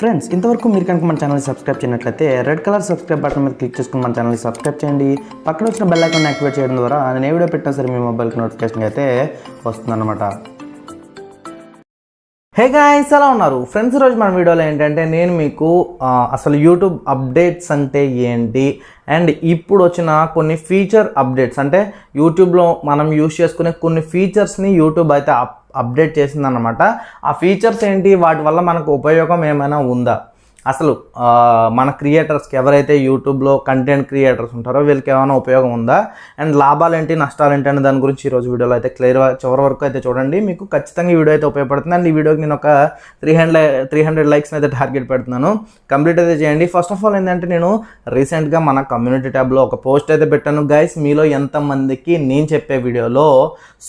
Friends ఇంతవరకు మీరు కనుక మన ఛానల్ని సబ్స్క్రైబ్ చేయనట్లయితే రెడ్ కలర్ సబ్స్క్రైబ్ బటన్ మీద క్లిక్ చేసుకుని మన ఛానల్ని సబ్స్క్రైబ్ చేయండి. పక్కన వచ్చిన బెల్ ఐకాన్ యాక్టివేట్ చేయడం ద్వారా నేను ఏ వీడియో పెట్టినా సరే మీ మొబైల్కి నోటిఫికేషన్ అయితే వస్తుందన్నమాట. హే గాయ్స్, ఎలా ఉన్నారు ఫ్రెండ్స్? ఈరోజు మన వీడియోలో ఏంటంటే నేను మీకు అసలు యూట్యూబ్ అప్డేట్స్ అంటే ఏంటి అండ్ ఇప్పుడు వచ్చిన కొన్ని ఫీచర్ అప్డేట్స్, అంటే యూట్యూబ్లో మనం యూజ్ చేసుకునే కొన్ని ఫీచర్స్ని యూట్యూబ్ అయితే అప్డేట్ చేసిందన్నమాట. ఆ ఫీచర్స్ ఏంటి, వాటి వల్ల మనకు ఉపయోగం ఏమైనా ఉందా, అసలు మన క్రియేటర్స్కి ఎవరైతే యూట్యూబ్లో కంటెంట్ క్రియేటర్స్ ఉంటారో వీళ్ళకి ఏమైనా ఉపయోగం ఉందా, అండ్ లాభాలు ఏంటి నష్టాలు ఏంటి అనే దాని గురించి ఈరోజు వీడియోలో అయితే క్లియర్గా చివరి వరకు అయితే చూడండి. మీకు ఖచ్చితంగా ఈ వీడియో అయితే ఉపయోగపడుతుంది. అండ్ ఈ వీడియోకి నేను ఒక 300 లైక్స్ని అయితే టార్గెట్ పెడుతున్నాను. కంప్లీట్ అయితే చేయండి. ఫస్ట్ ఆఫ్ ఆల్ ఏంటంటే నేను రీసెంట్గా మన కమ్యూనిటీ ట్యాబ్లో ఒక పోస్ట్ అయితే పెట్టాను. గైస్, మీలో ఎంతమందికి నేను చెప్పే వీడియోలో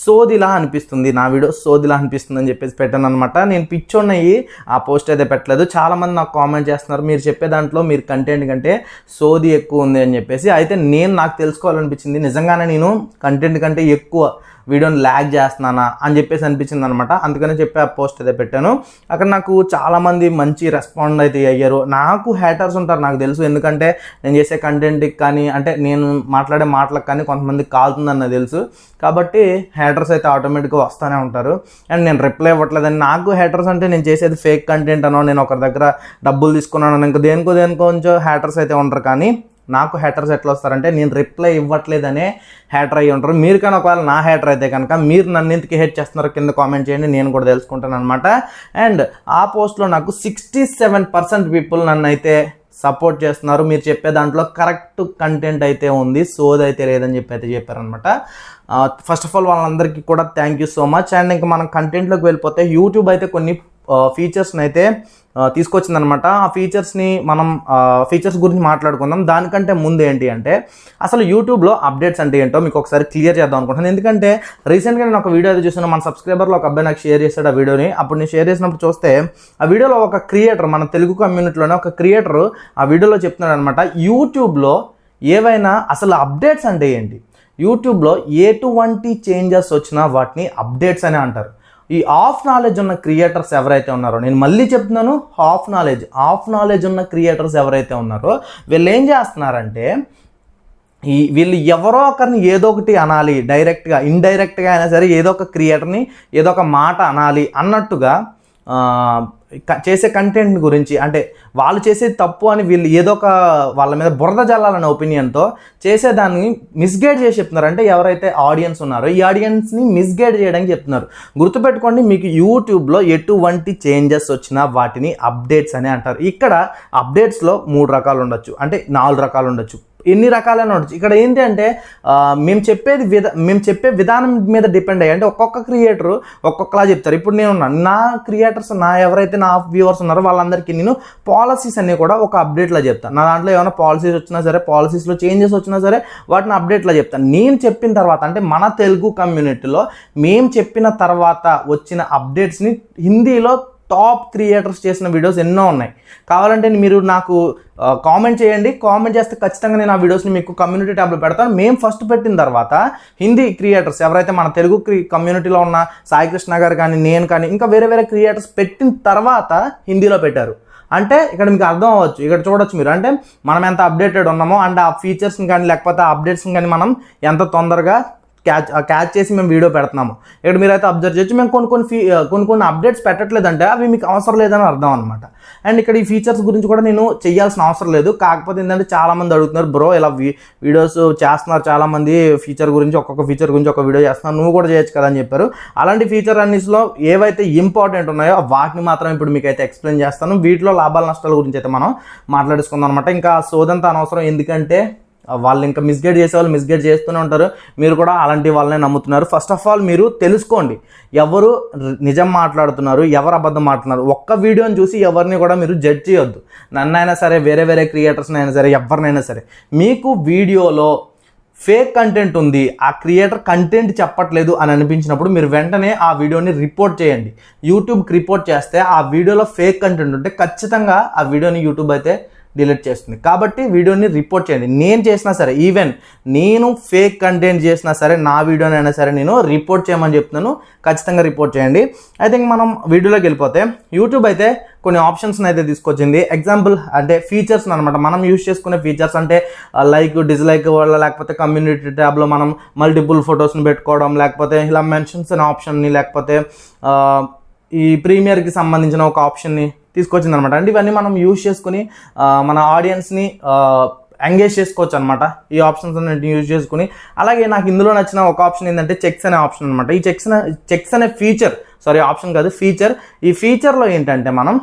సోదిలా అనిపిస్తుంది, నా వీడియో సోదిలా అనిపిస్తుంది అని చెప్పేసి పెట్టాను అనమాట. నేను పిచ్చోన్నయ్యి ఆ పోస్ట్ అయితే పెట్టలేదు. చాలామంది నాకు కామెంట్ చేస్తున్నారు, మీరు చెప్పే దాంట్లో మీరు కంటెంట్ కంటే సోది ఎక్కువ ఉంది అని చెప్పేసి. అయితే నాకు తెలుసుకోవాలనిపించింది, నిజంగానే నేను కంటెంట్ కంటే ఎక్కువ వీడియోని ల్యాగ్ చేస్తున్నానా అని చెప్పేసి అనిపించింది అనమాట. అందుకని చెప్పి ఆ పోస్ట్ అయితే పెట్టాను. అక్కడ నాకు చాలామంది మంచి రెస్పాండ్ అయితే అయ్యారు. నాకు హ్యాటర్స్ ఉంటారు, నాకు తెలుసు. ఎందుకంటే నేను చేసే కంటెంట్కి కానీ, అంటే నేను మాట్లాడే మాటలకు కానీ కొంతమందికి కాలుతుందని నాకు తెలుసు. కాబట్టి హ్యాటర్స్ అయితే ఆటోమేటిక్గా వస్తూనే ఉంటారు. అండ్ నేను రిప్లై ఇవ్వట్లేదని, నాకు హ్యాటర్స్ అంటే నేను చేసేది ఫేక్ కంటెంట్ అనో, నేను ఒకరి దగ్గర డబ్బులు తీసుకున్నాను ఇంకా దేనికో కొంచెం హ్యాటర్స్ అయితే ఉంటారు. కానీ నాకు హ్యాటర్స్ ఎట్లా వస్తారంటే నేను రిప్లై ఇవ్వట్లేదనే హ్యాటర్ అయ్యి ఉంటారు. మీరు కానీ ఒకవేళ నా హ్యాటర్ అయితే కనుక మీరు నన్ను ఎందుకు హేట్ చేస్తున్నారో కింద కామెంట్ చేయండి, నేను కూడా తెలుసుకుంటాను అనమాట. అండ్ ఆ పోస్ట్లో నాకు 67% పీపుల్ నన్ను అయితే సపోర్ట్ చేస్తున్నారు. మీరు చెప్పే దాంట్లో కరెక్ట్ కంటెంట్ అయితే ఉంది, సోది అయితే లేదని చెప్పి అయితే చెప్పారనమాట. ఫస్ట్ ఆఫ్ ఆల్ వాళ్ళందరికీ కూడా thank you so much. And ఇంకా మనం కంటెంట్లోకి వెళ్ళిపోతే యూట్యూబ్ అయితే కొన్ని ఫీచర్స్ని అయితే తీసుకొచ్చిందనమాట. ఆ ఫీచర్స్ గురించి మాట్లాడుకుందాం. దానికంటే ముందు ఏంటి అంటే అసలు యూట్యూబ్లో అప్డేట్స్ అంటే ఏంటో మీకు ఒకసారి క్లియర్ చేద్దాం అనుకుంటున్నాను. ఎందుకంటే రీసెంట్గా నేను ఒక వీడియో అయితే చూసాను, మన సబ్స్క్రైబర్లో ఒక అబ్బాయి నాకు షేర్ చేశాడు ఆ వీడియోని. అప్పుడు నేను షేర్ చేసినప్పుడు చూస్తే ఆ వీడియోలో ఒక క్రియేటర్, మన తెలుగు కమ్యూనిటీలోనే ఒక క్రియేటర్ ఆ వీడియోలో చెప్తున్నాడు అనమాట, యూట్యూబ్లో ఏవైనా అసలు అప్డేట్స్ అంటే ఏంటి, యూట్యూబ్లో ఎటువంటి చేంజెస్ వచ్చినా వాటిని అప్డేట్స్ అనే అంటారు. ఈ ఆఫ్ నాలెడ్జ్ ఉన్న క్రియేటర్స్ ఎవరైతే ఉన్నారో, నేను మళ్ళీ చెప్తున్నాను, ఆఫ్ నాలెడ్జ్ ఉన్న క్రియేటర్స్ ఎవరైతే ఉన్నారో వీళ్ళు ఏం చేస్తున్నారంటే వీళ్ళు ఎవరో ఒకరిని ఏదో ఒకటి అనాలి, డైరెక్ట్గా ఇండైరెక్ట్గా అయినా సరే ఏదో ఒక క్రియేటర్ని ఏదో ఒక మాట అనాలి అన్నట్టుగా చేసే కంటెంట్ గురించి, అంటే వాళ్ళు చేసేది తప్పు అని వీళ్ళు ఏదో ఒక వాళ్ళ మీద బురద జల్లాలనే ఒపీనియన్తో చేసేదాన్ని మిస్గైడ్ చేసి చెప్తున్నారు. అంటే ఎవరైతే ఆడియన్స్ ఉన్నారో ఈ ఆడియన్స్ని మిస్గైడ్ చేయడానికి చెప్తున్నారు. గుర్తుపెట్టుకోండి, మీకు యూట్యూబ్లో ఎటువంటి చేంజెస్ వచ్చినా వాటిని అప్డేట్స్ అని అంటారు. ఇక్కడ అప్డేట్స్లో 3 రకాలు ఉండొచ్చు, అంటే 4 రకాలు ఉండొచ్చు, ఎన్ని రకాలైన ఉండొచ్చు. ఇక్కడ ఏంటి అంటే మేము చెప్పే విధానం మీద డిపెండ్ అయ్యి, అంటే ఒక్కొక్క క్రియేటర్ ఒక్కొక్కలా చెప్తారు. ఇప్పుడు నేను నా క్రియేటర్స్, ఎవరైతే నా వ్యూవర్స్ ఉన్నారో వాళ్ళందరికీ నేను పాలసీస్ అన్నీ కూడా ఒక అప్డేట్లో చెప్తాను. నా దాంట్లో ఏమైనా పాలసీస్ వచ్చినా సరే, పాలసీస్లో చేంజెస్ వచ్చినా సరే వాటిని అప్డేట్లో చెప్తాను. నేను చెప్పిన తర్వాత, అంటే మన తెలుగు కమ్యూనిటీలో మేము చెప్పిన తర్వాత వచ్చిన అప్డేట్స్ని హిందీలో టాప్ క్రియేటర్స్ చేసిన వీడియోస్ ఎన్నో ఉన్నాయి. కావాలంటే మీరు నాకు కామెంట్ చేయండి, కామెంట్ చేస్తే ఖచ్చితంగా నేను ఆ వీడియోస్ని మీకు కమ్యూనిటీ ట్యాబ్లో పెడతాను. మేము ఫస్ట్ పెట్టిన తర్వాత హిందీ క్రియేటర్స్ ఎవరైతే మన తెలుగు కమ్యూనిటీలో ఉన్న సాయి కృష్ణ గారు కానీ, నేను కానీ, ఇంకా వేరే క్రియేటర్స్ పెట్టిన తర్వాత హిందీలో పెట్టారు. అంటే ఇక్కడ మీకు అర్థం అవ్వచ్చు, ఇక్కడ చూడొచ్చు మీరు, అంటే మనం ఎంత అప్డేటెడ్ ఉన్నామో అండ్ ఆ ఫీచర్స్ని కానీ లేకపోతే ఆ అప్డేట్స్ని కానీ మనం ఎంత తొందరగా క్యాచ్ చేసి మేము వీడియో పెడుతున్నాము. ఇక్కడ మీరైతే అబ్జర్వ్ చేయొచ్చు, మేము కొన్ని అప్డేట్స్ పెట్టట్లేదంటే అవి మీకు అవసరం లేదని అర్థం అనమాట. అండ్ ఇక్కడ ఈ ఫీచర్స్ గురించి కూడా నేను చేయాల్సిన అవసరం లేదు. కాకపోతే ఏంటంటే చాలామంది అడుగుతున్నారు, బ్రో ఇలా వీడియోస్ చేస్తున్నారు చాలామంది, ఒక్కొక్క ఫీచర్ గురించి ఒక వీడియో చేస్తున్నారు, నువ్వు కూడా చేయొచ్చు కదా అని చెప్పారు. అలాంటి ఫీచర్ అన్నిటిలో ఏవైతే ఇంపార్టెంట్ ఉన్నాయో వాటిని మాత్రం ఇప్పుడు మీకు అయితే ఎక్స్ప్లెయిన్ చేస్తాను. వీటిలో లాభాల నష్టాల గురించి అయితే మనం మాట్లాడుకుందాం అనమాట. ఇంకా సోదంతా అనవసరం, ఎందుకంటే వాళ్ళు ఇంకా మిస్గైడ్ చేసే వాళ్ళు మిస్గైడ్ చేస్తూనే ఉంటారు. మీరు కూడా అలాంటి వాళ్ళనే నమ్ముతున్నారు. ఫస్ట్ ఆఫ్ ఆల్ మీరు తెలుసుకోండి, ఎవరు నిజం మాట్లాడుతున్నారు, ఎవరు అబద్ధం మాట్లాడుతున్నారు. ఒక్క వీడియోని చూసి ఎవరిని కూడా మీరు జడ్జ్ చేయొద్దు. నన్నైనా సరే, వేరే క్రియేటర్స్ని అయినా సరే, ఎవరినైనా సరే, మీకు వీడియోలో ఫేక్ కంటెంట్ ఉంది, ఆ క్రియేటర్ కంటెంట్ చెప్పట్లేదు అని అనిపించినప్పుడు మీరు వెంటనే ఆ వీడియోని రిపోర్ట్ చేయండి. యూట్యూబ్కి రిపోర్ట్ చేస్తే ఆ వీడియోలో ఫేక్ కంటెంట్ ఉంటే ఖచ్చితంగా ఆ వీడియోని యూట్యూబ్ అయితే డిలీట్ చేస్తుంది. కాబట్టి వీడియోని రిపోర్ట్ చేయండి. నేను చేసినా సరే, ఈవెన్ నేను ఫేక్ కంటెంట్ చేసినా సరే నా వీడియోనైనా సరే నేను రిపోర్ట్ చేయమని చెప్తున్నాను. ఖచ్చితంగా రిపోర్ట్ చేయండి. ఐ థింక్ మనం వీడియోలోకి వెళ్ళిపోతే యూట్యూబ్ అయితే కొన్ని ఆప్షన్స్ని అయితే తీసుకొచ్చింది. ఎగ్జాంపుల్ అంటే ఫీచర్స్ అనమాట, మనం యూజ్ చేసుకునే ఫీచర్స్ అంటే లైక్ డిస్లైక్ వల్ల, లేకపోతే కమ్యూనిటీ ట్యాబ్లో మనం మల్టిపుల్ ఫొటోస్ని పెట్టుకోవడం, లేకపోతే ఇలా మెన్షన్స్ అనే ఆప్షన్ని, లేకపోతే ఈ ప్రీమియర్కి సంబంధించిన ఒక ఆప్షన్ని తీసుకొచ్చింది అనమాట. అంటే ఇవన్నీ మనం యూజ్ చేసుకుని మన ఆడియన్స్ని ఎంగేజ్ చేసుకోవచ్చు అనమాట. ఈ ఆప్షన్స్ అన్నింటిని యూజ్ చేసుకుని. అలాగే నాకు ఇందులో నచ్చిన ఒక ఆప్షన్ ఏంటంటే చెక్స్ అనే ఆప్షన్ అనమాట. ఈ చెక్స్ అనే ఫీచర్, ఆప్షన్ కాదు ఫీచర్. ఈ ఫీచర్లో ఏంటంటే మనం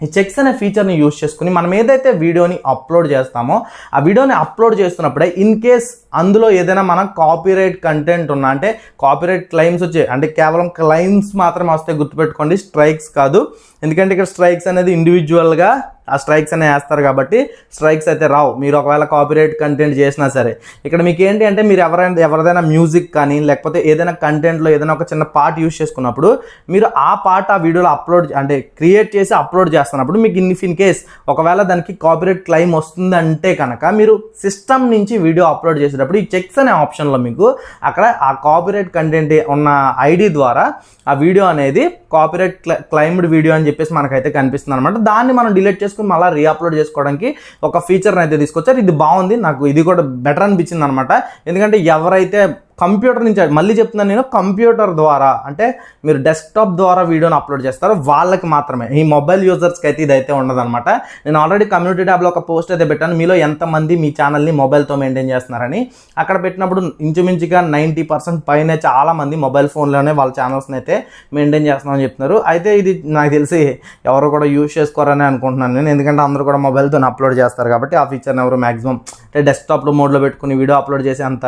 ఈ చెక్స్ అనే ఫీచర్ని యూజ్ చేసుకుని మనం ఏదైతే వీడియోని అప్లోడ్ చేస్తామో ఆ వీడియోని అప్లోడ్ చేస్తున్నప్పుడే ఇన్ కేస్ అందులో ఏదైనా మనం కాపీరైట్ కంటెంట్ ఉన్నా, అంటే కాపీరైట్ క్లెయిమ్స్ వచ్చాయి అంటే కేవలం క్లెయిమ్స్ మాత్రమే వస్తే గుర్తుపెట్టుకోండి, స్ట్రైక్స్ కాదు. ఎందుకంటే ఇక్కడ స్ట్రైక్స్ అనేది ఇండివిజువల్గా ఆ స్ట్రైక్స్ అనే వేస్తారు కాబట్టి స్ట్రైక్స్ అయితే రావు మీరు ఒకవేళ కాపీరైట్ కంటెంట్ చేసినా సరే. ఇక్కడ మీకు ఏంటి అంటే మీరు ఎవరిదైనా మ్యూజిక్ కానీ లేకపోతే ఏదైనా కంటెంట్లో ఏదైనా ఒక చిన్న పార్ట్ యూజ్ చేసుకున్నప్పుడు మీరు ఆ పార్ట్ ఆ వీడియోలో అప్లోడ్ అంటే క్రియేట్ చేసి అప్లోడ్ చేస్తున్నప్పుడు మీకు ఇన్ కేస్ ఒకవేళ దానికి కాపీరైట్ క్లెయిమ్ వస్తుందంటే కనుక మీరు సిస్టమ్ నుంచి వీడియో అప్లోడ్ చేసేటప్పుడు ఈ చెక్స్ అనే ఆప్షన్లో మీకు అక్కడ ఆ కాపీరైట్ కంటెంట్ ఉన్న ఐడి ద్వారా ఆ వీడియో అనేది కాపీరైట్ క్లెయిమ్డ్ వీడియో అని చెప్పేసి మనకైతే కనిపిస్తుంది అనమాట. దాన్ని మనం డిలీట్ చేసుకుని మళ్ళీ రీఅప్లోడ్ చేసుకోవడానికి ఒక ఫీచర్ని అయితే తీసుకొచ్చారు. ఇది బాగుంది, నాకు ఇది కూడా బెటర్ అనిపించింది అనమాట. ఎందుకంటే ఎవరైతే కంప్యూటర్ నుంచి, మళ్ళీ చెప్తున్నాను నేను, కంప్యూటర్ ద్వారా అంటే మీరు డెస్క్టాప్ ద్వారా వీడియోని అప్లోడ్ చేస్తారో వాళ్ళకి మాత్రమే, ఈ మొబైల్ యూజర్స్కి అయితే ఇదైతే ఉండదన్నమాట. నేను ఆల్రెడీ కమ్యూనిటీ ట్యాబ్లో ఒక పోస్ట్ అయితే పెట్టాను, మీలో ఎంతమంది మీ ఛానల్ని మొబైల్తో మెయింటైన్ చేస్తున్నారని. అక్కడ పెట్టినప్పుడు ఇంచుమించుగా 90% పైన చాలామంది మొబైల్ ఫోన్లోనే వాళ్ళ ఛానల్స్ని అయితే మెయింటైన్ చేస్తున్నామని చెప్తున్నారు. అయితే ఇది నాకు తెలిసి ఎవరు కూడా యూజ్ చేసుకోరని అనుకుంటున్నాను నేను, ఎందుకంటే అందరూ కూడా మొబైల్తో అప్లోడ్ చేస్తారు కాబట్టి ఆ ఫీచర్ని ఎవరు మ్యాక్సిమం అంటే డెస్క్టాప్లో మోడ్లో పెట్టుకుని వీడియో అప్లోడ్ చేసి అంత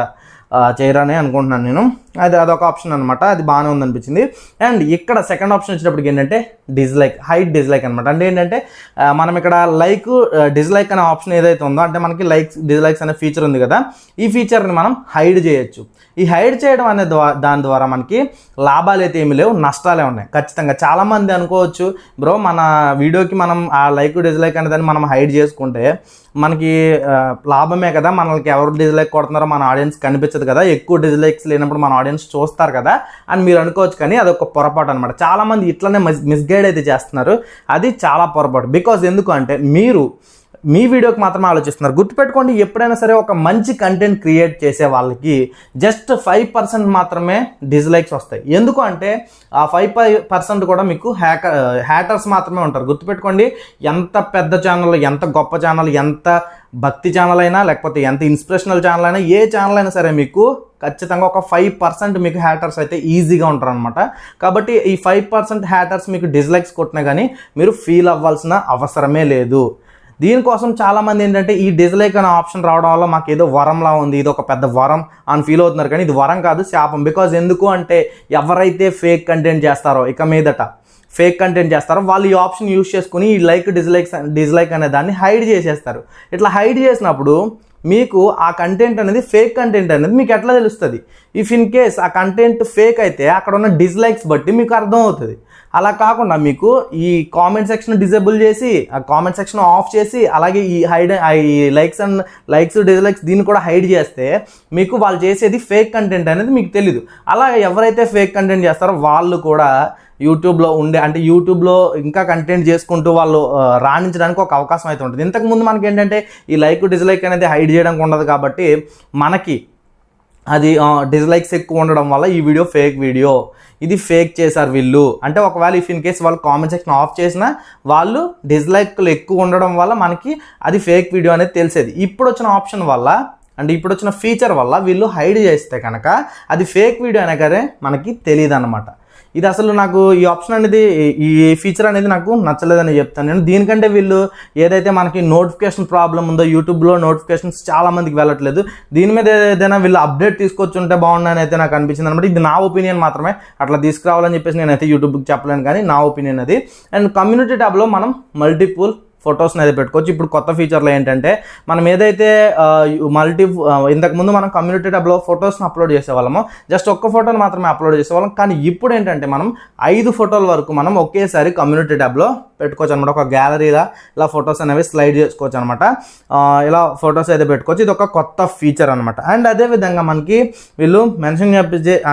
చేయరని అనుకుంటున్నాను నేను. అదొక ఆప్షన్ అనమాట, అది బాగానే ఉందనిపించింది. అండ్ ఇక్కడ సెకండ్ ఆప్షన్ వచ్చినప్పటికి ఏంటంటే డిస్లైక్, హైడ్ డిస్లైక్ అనమాట. అంటే ఏంటంటే మనం ఇక్కడ డిస్లైక్ అనే ఆప్షన్ ఏదైతే ఉందో, అంటే మనకి డిస్లైక్స్ అనే ఫీచర్ ఉంది కదా, ఈ ఫీచర్ని మనం హైడ్ చేయొచ్చు. ఈ హైడ్ చేయడం అనే దాని ద్వారా మనకి లాభాలు అయితే ఏమి లేవు, నష్టాలే ఉన్నాయి ఖచ్చితంగా. చాలామంది అనుకోవచ్చు, బ్రో మన వీడియోకి మనం ఆ డిస్లైక్ అనే దాన్ని మనం హైడ్ చేసుకుంటే మనకి లాభమే కదా, మనకి ఎవరు డిస్లైక్ కొడుతున్నారో మన ఆడియన్స్ కనిపించదు కదా, ఎక్కువ డిస్లైక్స్ లేనప్పుడు మన ఆడియన్స్ చూస్తారు కదా అని మీరు అనుకోవచ్చు. కానీ అదొక పొరపాటు అనమాట. చాలామంది ఇట్లనే మిస్గైడ్ అయితే చేస్తున్నారు, అది చాలా పొరపాటు. బికాజ్ ఎందుకు అంటే మీరు మీ వీడియోకి మాత్రమే ఆలోచిస్తున్నారు. గుర్తుపెట్టుకోండి, ఎప్పుడైనా సరే ఒక మంచి కంటెంట్ క్రియేట్ చేసే వాళ్ళకి జస్ట్ 5% మాత్రమే డిస్లైక్స్ వస్తాయి. ఎందుకు అంటే ఆ 5% కూడా మీకు హ్యాటర్స్ మాత్రమే ఉంటారు. గుర్తుపెట్టుకోండి, ఎంత పెద్ద ఛానల్, ఎంత గొప్ప ఛానల్, ఎంత భక్తి ఛానల్ అయినా లేకపోతే ఎంత ఇన్స్పిరేషనల్ ఛానల్ అయినా, ఏ ఛానల్ అయినా సరే మీకు ఖచ్చితంగా ఒక 5% మీకు హ్యాటర్స్ అయితే ఈజీగా ఉంటారు అనమాట. కాబట్టి ఈ 5% హ్యాటర్స్ మీకు డిస్లైక్స్ కొట్టినా కానీ మీరు ఫీల్ అవ్వాల్సిన అవసరమే లేదు. దీనికోసం చాలామంది ఏంటంటే ఈ డిస్లైక్ అనే ఆప్షన్ రావడం వల్ల మాకు ఏదో వరంలా ఉంది, ఇది ఒక పెద్ద వరం అని ఫీల్ అవుతున్నారు. కానీ ఇది వరం కాదు, శాపం. బికాజ్ ఎందుకు అంటే ఎవరైతే ఫేక్ కంటెంట్ చేస్తారో, ఇక మీదట ఫేక్ కంటెంట్ చేస్తారో వాళ్ళు ఈ ఆప్షన్ యూజ్ చేసుకుని ఈ డిస్లైక్ అనే దాన్ని హైడ్ చేసేస్తారు. ఇట్లా హైడ్ చేసినప్పుడు మీకు ఆ కంటెంట్ అనేది ఫేక్ కంటెంట్ అనేది మీకు ఎట్లా తెలుస్తుంది? ఇఫ్ ఇన్ కేస్ ఆ కంటెంట్ ఫేక్ అయితే అక్కడ ఉన్న డిస్లైక్స్ బట్టి మీకు అర్థం అవుతుంది. అలా కాకుండా మీకు ఈ కామెంట్ సెక్షన్ డిజేబుల్ చేసి, ఆ కామెంట్ సెక్షన్ ఆఫ్ చేసి, అలాగే ఈ లైక్స్ డిస్లైక్స్ దీన్ని కూడా హైడ్ చేస్తే మీకు వాళ్ళు చేసేది ఫేక్ కంటెంట్ అనేది మీకు తెలీదు. అలా ఎవరైతే ఫేక్ కంటెంట్ చేస్తారో వాళ్ళు కూడా యూట్యూబ్లో ఇంకా కంటెంట్ చేసుకుంటూ వాళ్ళు రాణించడానికి ఒక అవకాశం అయితే ఉంటుంది. ఇంతకుముందు మనకి ఏంటంటే ఈ డిస్లైక్ అనేది హైడ్ చేయడానికి ఉండదు కాబట్టి మనకి అది డిస్లైక్స్ ఎక్కువ ఉండడం వల్ల ఈ వీడియో ఫేక్ వీడియో, ఇది ఫేక్ చేశారు వీళ్ళు అంటే, ఒకవేళ ఇఫ్ ఇన్ కేస్ వాళ్ళు కామెంట్ సెక్షన్ ఆఫ్ చేసినా వాళ్ళు డిస్లైక్లు ఎక్కువ ఉండడం వల్ల మనకి అది ఫేక్ వీడియో అనేది తెలిసేది. ఇప్పుడు వచ్చిన ఆప్షన్ వల్ల అంటే ఇప్పుడు వచ్చిన ఫీచర్ వల్ల వీళ్ళు హైడ్ చేస్తే కనుక అది ఫేక్ వీడియో అనగానే మనకి తెలియదు అనమాట. ఇది అసలు నాకు ఈ ఆప్షన్ అనేది, ఈ ఫీచర్ అనేది నాకు నచ్చలేదని చెప్తాను నేను. దీనికంటే వీళ్ళు ఏదైతే మనకి నోటిఫికేషన్ ప్రాబ్లం ఉందో, యూట్యూబ్లో నోటిఫికేషన్స్ చాలా మందికి వెళ్ళట్లేదు, దీని మీద ఏదైనా వీళ్ళు అప్డేట్ తీసుకొచ్చి ఉంటే బాగుండని అయితే నాకు అనిపించింది అనమాట. ఇది నా ఒపీనియన్ మాత్రమే, అట్లా తీసుకురావాలని చెప్పేసి నేనైతే యూట్యూబ్కి చెప్పలేను, కానీ నా ఒపీనియన్ అది. అండ్ కమ్యూనిటీ ట్యాబ్లో మనం మల్టిపుల్ ఫొటోస్ని అయితే పెట్టుకోవచ్చు. ఇప్పుడు కొత్త ఫీచర్లో ఏంటంటే మనం ఏదైతే ఇంతకుముందు మనం కమ్యూనిటీ ట్యాబ్లో ఫొటోస్ని అప్లోడ్ చేసేవాళ్ళము, జస్ట్ ఒక్క ఫోటోని మాత్రమే అప్లోడ్ చేసేవాళ్ళం. కానీ ఇప్పుడు ఏంటంటే మనం 5 ఫోటోల వరకు మనం ఒకేసారి కమ్యూనిటీ ట్యాబ్లో పెట్టుకోవచ్చు అనమాట. ఒక గ్యాలరీలా ఇలా ఫొటోస్ అనేవి స్లైడ్ చేసుకోవచ్చు అనమాట. ఇలా ఫొటోస్ అయితే పెట్టుకోవచ్చు. ఇది ఒక కొత్త ఫీచర్ అనమాట. అండ్ అదేవిధంగా మనకి వీళ్ళు మెన్షన్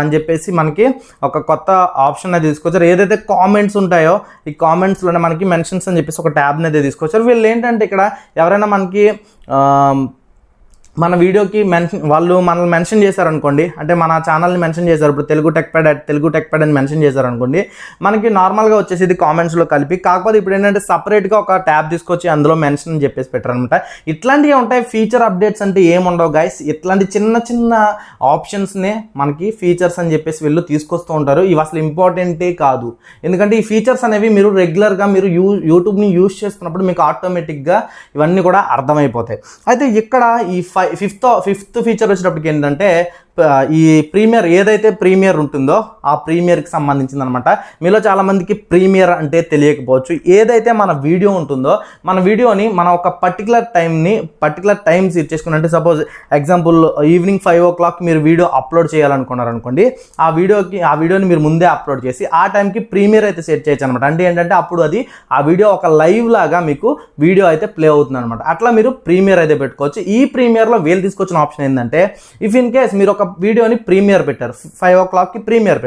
అని చెప్పేసి మనకి ఒక కొత్త ఆప్షన్ అయితే తీసుకొచ్చారు. ఏదైతే కామెంట్స్ ఉంటాయో ఈ కామెంట్స్లోనే మనకి మెన్షన్స్ అని చెప్పేసి ఒక ట్యాబ్ని అయితే తీసుకొచ్చారు. వీళ్ళు ఏంటంటే ఇక్కడ ఎవరైనా మనకి మన వీడియోకి వాళ్ళు మనల్ని మెన్షన్ చేశారనుకోండి, అంటే మన ఛానల్ని మెన్షన్ చేశారు. ఇప్పుడు తెలుగు టెక్ ప్యాడ్ అని మెన్షన్ చేశారనుకోండి, మనకి నార్మల్గా వచ్చేసి ఇది కామెంట్స్లో కలిపి. కాకపోతే ఇప్పుడు ఏంటంటే సపరేట్గా ఒక ట్యాబ్ తీసుకొచ్చి అందులో మెన్షన్ అని చెప్పేసి పెట్టారనమాట. ఇట్లాంటివి ఉంటాయి. ఫీచర్ అప్డేట్స్ అంటే ఏముండవు గైస్. ఇట్లాంటి చిన్న చిన్న ఆప్షన్స్నే మనకి ఫీచర్స్ అని చెప్పేసి వీళ్ళు తీసుకొస్తూ ఉంటారు. ఇవి అసలు ఇంపార్టెంటే కాదు. ఎందుకంటే ఈ ఫీచర్స్ అనేవి మీరు రెగ్యులర్గా మీరు యూట్యూబ్ని యూజ్ చేస్తున్నప్పుడు మీకు ఆటోమేటిక్గా ఇవన్నీ కూడా అర్థమైపోతాయి. అయితే ఇక్కడ ఈ ఫిఫ్త్ ఫీచర్ వచ్చేటప్పటికి ఏంటంటే ఈ ప్రీమియర్ ఏదైతే ప్రీమియర్ ఉంటుందో ఆ ప్రీమియర్కి సంబంధించింది అనమాట. మీలో చాలామందికి ప్రీమియర్ అంటే తెలియకపోవచ్చు. ఏదైతే మన వీడియో ఉంటుందో మన వీడియోని మనం ఒక పర్టికులర్ టైమ్స్ ఇచ్చేసుకుని, అంటే సపోజ్ ఎగ్జాంపుల్ ఈవినింగ్ 5 o'clock మీరు వీడియో అప్లోడ్ చేయాలనుకున్నారనుకోండి, ఆ వీడియోని మీరు ముందే అప్లోడ్ చేసి ఆ టైంకి ప్రీమియర్ అయితే సెట్ చేయొచ్చు అనమాట. అంటే ఏంటంటే అప్పుడు ఆ వీడియో ఒక లైవ్ లాగా మీకు వీడియో అయితే ప్లే అవుతుంది అనమాట. అట్లా మీరు ప్రీమియర్ అయితే పెట్టుకోవచ్చు. ఈ ప్రీమియర్లో వీళ్ళు తీసుకొచ్చిన ఆప్షన్ ఏంటంటే, ఇఫ్ ఇన్ కేస్ మీరు ఒక వీడియోని ప్రీమియర్ పెట్టారు, 5 o'clockకి ప్రీమియర్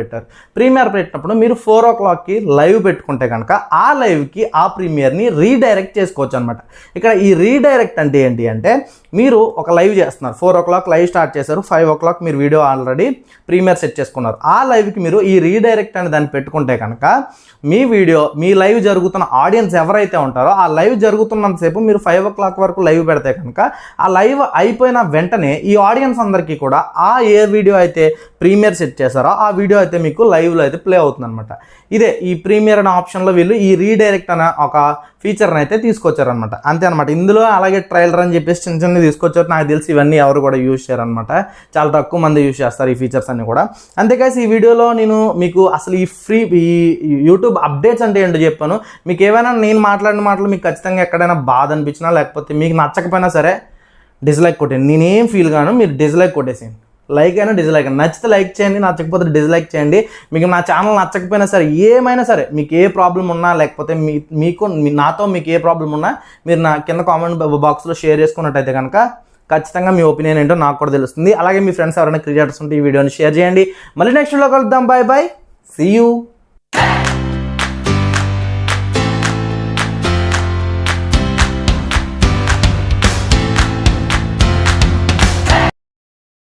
పెట్టినప్పుడు మీరు 4 o'clockకి లైవ్ పెట్టుకుంటే కనుక ఆ లైవ్కి ఆ ప్రీమియర్ని రీడైరెక్ట్ చేసుకోవచ్చు అనమాట. ఇక్కడ ఈ రీడైరెక్ట్ అంటే ఏంటి అంటే, మీరు ఒక లైవ్ చేస్తున్నారు, 4 o'clock లైవ్ స్టార్ట్ చేశారు, 5 o'clock మీరు వీడియో ఆల్రెడీ ప్రీమియర్ సెట్ చేసుకున్నారు. ఆ లైవ్కి మీరు ఈ రీడైరెక్ట్ అని దాన్ని పెట్టుకుంటే కనుక మీ లైవ్ జరుగుతున్న ఆడియన్స్ ఎవరైతే ఉంటారో ఆ లైవ్ జరుగుతున్నంతసేపు మీరు 5 o'clock వరకు లైవ్ పెడితే కనుక ఆ లైవ్ అయిపోయిన వెంటనే ఈ ఆడియన్స్ అందరికీ కూడా ఏ వీడియో అయితే ప్రీమియర్ సెట్ చేశారో ఆ వీడియో అయితే మీకు లైవ్లో అయితే ప్లే అవుతుంది అనమాట. ఇదే ఈ ప్రీమియర్ అనే ఆప్షన్లో వీళ్ళు ఈ రీడైరెక్ట్ అనే ఒక ఫీచర్ని అయితే తీసుకొచ్చారనమాట. అంతే అనమాట. ఇందులో అలాగే ట్రైలర్ అని చెప్పేసి చిన్న చిన్న తీసుకొచ్చారు. నాకు తెలిసి ఇవన్నీ ఎవరు కూడా యూజ్ చేయరనమాట. చాలా తక్కువ మంది యూజ్ చేస్తారు ఈ ఫీచర్స్ అన్ని కూడా. అంతేకాసి ఈ వీడియోలో నేను మీకు అసలు ఈ యూట్యూబ్ అప్డేట్స్ అంటే ఏంటో చెప్పాను. మీకు ఏమైనా నేను మాట్లాడిన మాటలు మీకు ఖచ్చితంగా ఎక్కడైనా బాధ అనిపించినా లేకపోతే మీకు నచ్చకపోయినా సరే డిస్లైక్ కొట్టండి. నేనేం ఫీల్ గాను, మీరు డిస్లైక్ కొట్టేసేయండి. లైక్ అయినా డిస్లైక్ అయినా, నచ్చితే లైక్ చేయండి, నచ్చకపోతే డిస్లైక్ చేయండి. మీకు నా ఛానల్ నచ్చకపోయినా సరే ఏమైనా సరే మీకు ఏ ప్రాబ్లం ఉన్నా లేకపోతే నాతో మీకు ఏ ప్రాబ్లం ఉన్నా మీరు నా కింద కామెంట్ బాక్స్లో షేర్ చేసుకున్నట్టయితే కనుక ఖచ్చితంగా మీ ఒపీనియన్ ఏంటో నాకు కూడా తెలుస్తుంది. అలాగే మీ ఫ్రెండ్స్ ఎవరైనా క్రియేటర్స్ ఉంటే ఈ వీడియోని షేర్ చేయండి. మళ్ళీ నెక్స్ట్ వీడియోలో కలుద్దాం. Bye bye, see you.